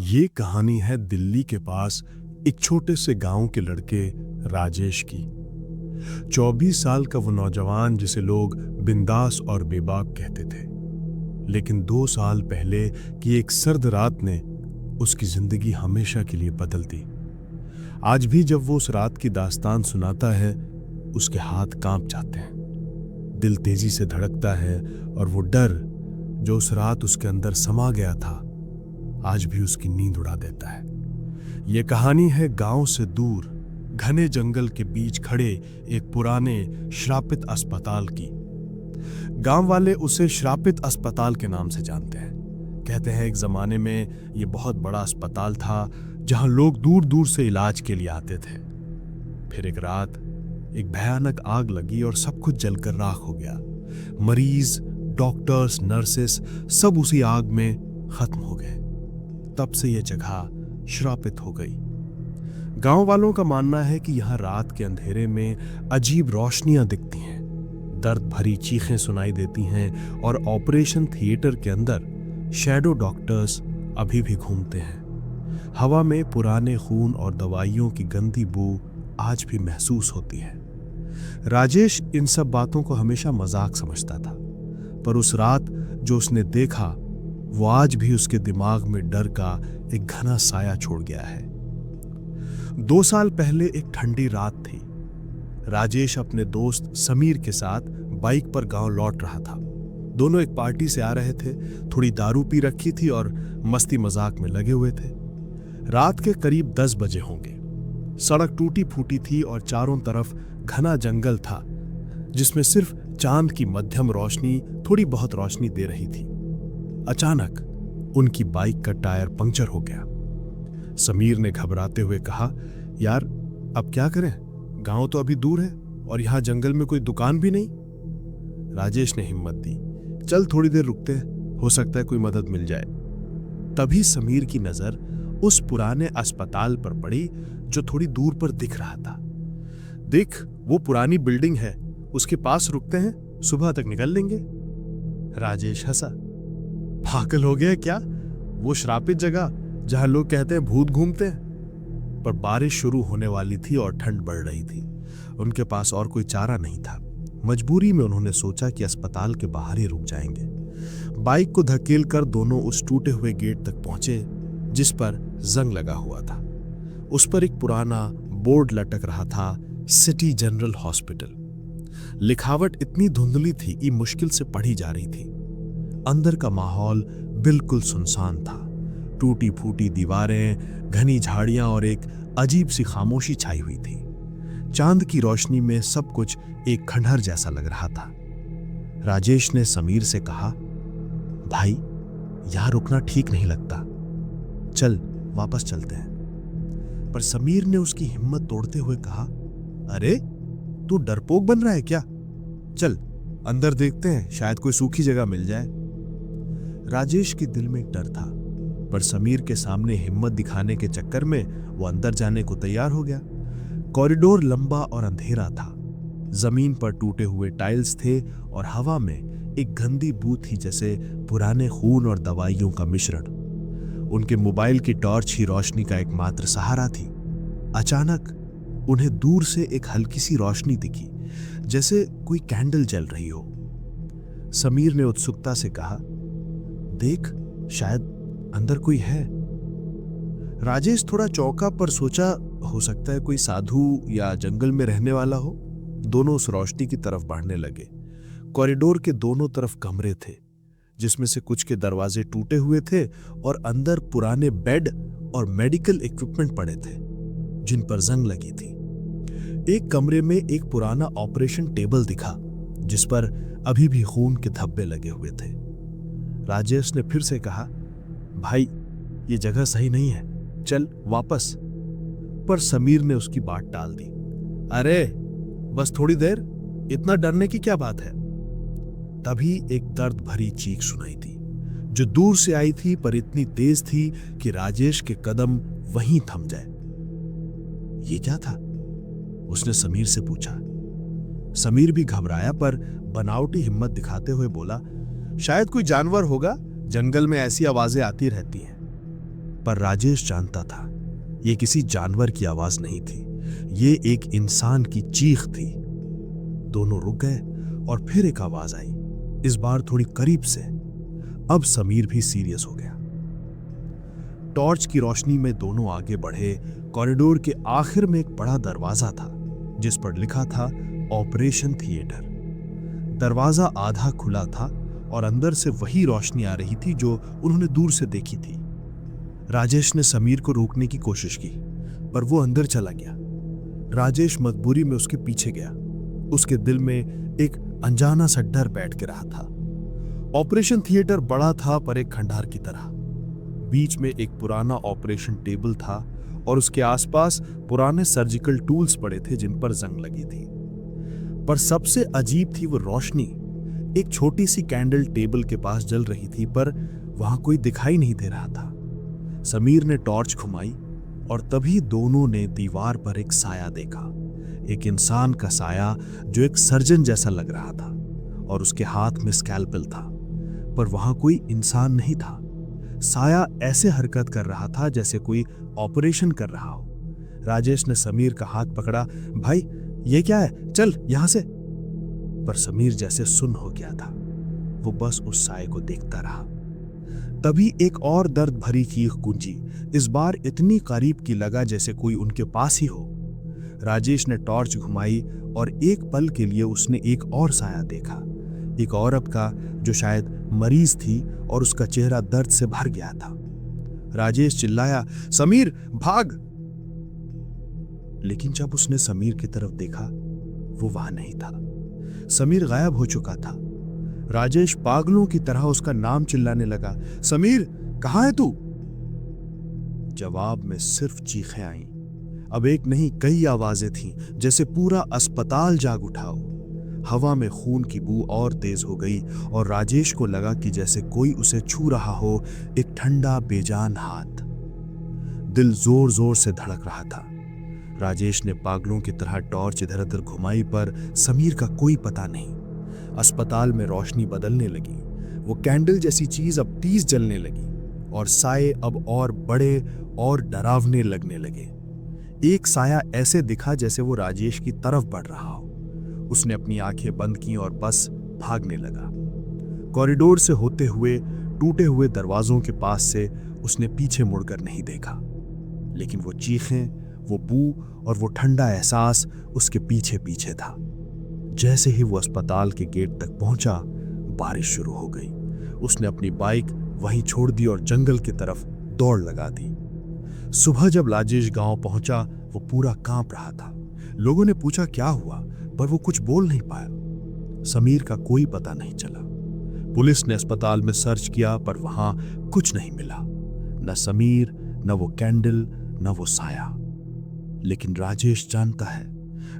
ये कहानी है दिल्ली के पास एक छोटे से गांव के लड़के राजेश की। 24 साल का वो नौजवान जिसे लोग बिंदास और बेबाक कहते थे। लेकिन 2 साल पहले की एक सर्द रात ने उसकी जिंदगी हमेशा के लिए बदल दी। आज भी जब वो उस रात की दास्तान सुनाता है, उसके हाथ कांप जाते हैं, दिल तेजी से धड़कता है और वो डर जो उस रात उसके अंदर समा गया था, आज भी उसकी नींद उड़ा देता है। ये कहानी है गांव से दूर घने जंगल के बीच खड़े एक पुराने श्रापित अस्पताल की। गांव वाले उसे श्रापित अस्पताल के नाम से जानते हैं। कहते हैं एक जमाने में ये बहुत बड़ा अस्पताल था जहां लोग दूर दूर से इलाज के लिए आते थे। फिर एक रात एक भयानक आग लगी और सब कुछ जलकर राख हो गया। मरीज, डॉक्टर्स, नर्सेस सब उसी आग में खत्म हो गए। तब से यह जगह श्रापित हो गई। गांव वालों का मानना है कि यहां रात के अंधेरे में अजीब रोशनियां दिखती हैं, दर्द भरी चीखें सुनाई देती हैं और ऑपरेशन थिएटर के अंदर शैडो डॉक्टर्स अभी भी घूमते हैं। हवा में पुराने खून और दवाइयों की गंदी बू आज भी महसूस होती है। राजेश इन सब बातों को हमेशा मजाक समझता था, पर उस रात जो उसने देखा वो आज भी उसके दिमाग में डर का एक घना साया छोड़ गया है। 2 साल पहले एक ठंडी रात थी। राजेश अपने दोस्त समीर के साथ बाइक पर गांव लौट रहा था। दोनों एक पार्टी से आ रहे थे, थोड़ी दारू पी रखी थी और मस्ती मजाक में लगे हुए थे। रात के करीब 10 बजे होंगे। सड़क टूटी फूटी थी और चारों तरफ घना जंगल था, जिसमें सिर्फ चांद की मध्यम रोशनी थोड़ी बहुत रोशनी दे रही थी। अचानक उनकी बाइक का टायर पंक्चर हो गया। समीर ने घबराते हुए कहा, यार अब क्या करें, गांव तो अभी दूर है और यहां जंगल में कोई दुकान भी नहीं। राजेश ने हिम्मत दी, चल थोड़ी देर रुकते हैं, हो सकता है कोई मदद मिल जाए। तभी समीर की नजर उस पुराने अस्पताल पर पड़ी जो थोड़ी दूर पर दिख रहा था। देख, वो पुरानी बिल्डिंग है, उसके पास रुकते हैं, सुबह तक निकल लेंगे। राजेश हंसा, पागल हो गया क्या? वो श्रापित जगह जहां लोग कहते हैं भूत घूमते हैं। पर बारिश शुरू होने वाली थी और ठंड बढ़ रही थी। उनके पास और कोई चारा नहीं था। मजबूरी में उन्होंने सोचा कि अस्पताल के बाहर ही रुक जाएंगे। बाइक को धकेल कर दोनों उस टूटे हुए गेट तक पहुंचे जिस पर जंग लगा हुआ था। उस पर एक पुराना बोर्ड लटक रहा था, सिटी जनरल हॉस्पिटल। लिखावट इतनी धुंधली थी कि मुश्किल से पढ़ी जा रही थी। अंदर का माहौल बिल्कुल सुनसान था। टूटी फूटी दीवारें, घनी झाड़ियां और एक अजीब सी खामोशी छाई हुई थी। चांद की रोशनी में सब कुछ एक खंडहर जैसा लग रहा था। राजेश ने समीर से कहा, भाई यहां रुकना ठीक नहीं लगता, चल वापस चलते हैं। पर समीर ने उसकी हिम्मत तोड़ते हुए कहा, अरे तू डरपोक बन रहा है क्या? चल अंदर देखते हैं, शायद कोई सूखी जगह मिल जाए। राजेश के दिल में डर था, पर समीर के सामने हिम्मत दिखाने के चक्कर में वो अंदर जाने को तैयार हो गया। कॉरिडोर लंबा और अंधेरा था। जमीन पर टूटे हुए टाइल्स थे और हवा में एक गंदी बू थी, जैसे पुराने खून और दवाइयों का मिश्रण। उनके मोबाइल की टॉर्च ही रोशनी का एकमात्र सहारा थी। अचानक उन्हें दूर से एक हल्की सी रोशनी दिखी, जैसे कोई कैंडल जल रही हो। समीर ने उत्सुकता से कहा, देख, शायद अंदर कोई है। राजेश थोड़ा चौंका, पर सोचा हो सकता है कोई साधु या जंगल में रहने वाला हो। दोनों उस रोशनी की तरफ बढ़ने लगे। कॉरिडोर के दोनों तरफ कमरे थे, जिसमें से कुछ के दरवाजे टूटे हुए थे और अंदर पुराने बेड और मेडिकल इक्विपमेंट पड़े थे जिन पर जंग लगी थी। एक कमरे में एक पुराना ऑपरेशन टेबल दिखा, जिस पर अभी भी खून के धब्बे लगे हुए थे। राजेश ने फिर से कहा, भाई ये जगह सही नहीं है, चल वापस। पर समीर ने उसकी बात टाल दी, अरे बस थोड़ी देर, इतना डरने की क्या बात है। तभी एक दर्द भरी चीख सुनाई दी, जो दूर से आई थी पर इतनी तेज थी कि राजेश के कदम वहीं थम जाए। ये क्या था? उसने समीर से पूछा। समीर भी घबराया, पर बनावटी हिम्मत दिखाते हुए बोला, शायद कोई जानवर होगा, जंगल में ऐसी आवाजें आती रहती हैं। पर राजेश जानता था ये किसी जानवर की आवाज नहीं थी, ये एक इंसान की चीख थी। दोनों रुक गए और फिर एक आवाज आई, इस बार थोड़ी करीब से। अब समीर भी सीरियस हो गया। टॉर्च की रोशनी में दोनों आगे बढ़े। कॉरिडोर के आखिर में एक बड़ा दरवाजा था जिस पर लिखा था ऑपरेशन थिएटर। दरवाजा आधा खुला था और अंदर से वही रोशनी आ रही थी जो उन्होंने दूर से देखी थी। राजेश ने समीर को रोकने की कोशिश की पर वो अंदर चला गया। राजेश मजबूरी में उसके पीछे गया। उसके दिल में एक अनजाना सा डर बैठ के रहा था। ऑपरेशन थिएटर बड़ा था पर एक खंडहर की तरह। बीच में एक पुराना ऑपरेशन टेबल था और उसके आसपास पुराने सर्जिकल टूल्स पड़े थे जिन पर जंग लगी थी। पर सबसे अजीब थी वो रोशनी। एक छोटी सी कैंडल टेबल के पास जल रही थी पर वहां कोई दिखाई नहीं दे रहा था। समीर ने टॉर्च घुमाई और तभी दोनों ने दीवार पर एक साया देखा, एक इंसान का साया जो एक सर्जन जैसा लग रहा था और उसके हाथ में स्कैल्पेल था, पर वहां कोई इंसान नहीं था। साया ऐसे हरकत कर रहा था जैसे कोई ऑपरेशन कर रहा हो। राजेश ने समीर का हाथ पकड़ा, भाई ये क्या है, चल यहां से। पर समीर जैसे सुन्न हो गया था, वो बस उस साये को देखता रहा। तभी एक और दर्द भरी चीख गूंजी, इस बार इतनी करीब की लगा जैसे कोई उनके पास ही हो। राजेश ने टॉर्च घुमाई और एक पल के लिए उसने एक और साया देखा, एक औरत का जो शायद मरीज थी और उसका चेहरा दर्द से भर गया था। राजेश चिल्लाया, समीर भाग! लेकिन जब उसने समीर की तरफ देखा वो वहां नहीं था। समीर गायब हो चुका था। राजेश पागलों की तरह उसका नाम चिल्लाने लगा, समीर कहां है तू? जवाब में सिर्फ चीखें आईं। अब एक नहीं कई आवाजें थीं, जैसे पूरा अस्पताल जाग उठा हो। हवा में खून की बू और तेज हो गई और राजेश को लगा कि जैसे कोई उसे छू रहा हो, एक ठंडा बेजान हाथ। दिल जोर जोर से धड़क रहा था। राजेश ने पागलों की तरह टॉर्च इधर उधर घुमाई पर समीर का कोई पता नहीं। अस्पताल में रोशनी बदलने लगी। वो कैंडल जैसी चीज अब तेज जलने लगी और साये अब और बड़े और डरावने लगने लगे। एक साया ऐसे दिखा जैसे वो राजेश की तरफ बढ़ रहा हो। उसने अपनी आंखें बंद की और बस भागने लगा। कॉरिडोर से होते हुए टूटे हुए दरवाजों के पास से उसने पीछे मुड़कर नहीं देखा, लेकिन वो चीखें, वो बू और वो ठंडा एहसास उसके पीछे पीछे था। जैसे ही वो अस्पताल के गेट तक पहुंचा, बारिश शुरू हो गई। उसने अपनी बाइक वहीं छोड़ दी और जंगल की तरफ दौड़ लगा दी। सुबह जब राजेश गांव पहुंचा, वो पूरा कांप रहा था। लोगों ने पूछा क्या हुआ, पर वो कुछ बोल नहीं पाया। समीर का कोई पता नहीं चला। पुलिस ने अस्पताल में सर्च किया पर वहां कुछ नहीं मिला, न समीर, न वो कैंडल, न वो साया। लेकिन राजेश जानता है,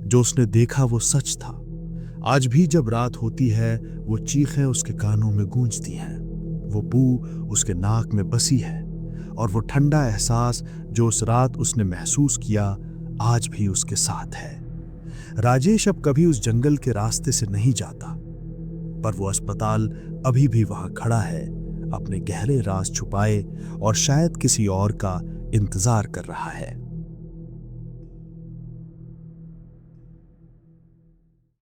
जो उसने देखा वो सच था। आज भी जब रात होती है, वो चीखें उसके कानों में गूंजती हैं, वो बू उसके नाक में बसी है और वो ठंडा एहसास जो उस रात उसने महसूस किया आज भी उसके साथ है। राजेश अब कभी उस जंगल के रास्ते से नहीं जाता, पर वो अस्पताल अभी भी वहां खड़ा है, अपने गहरे राज छुपाए और शायद किसी और का इंतजार कर रहा है।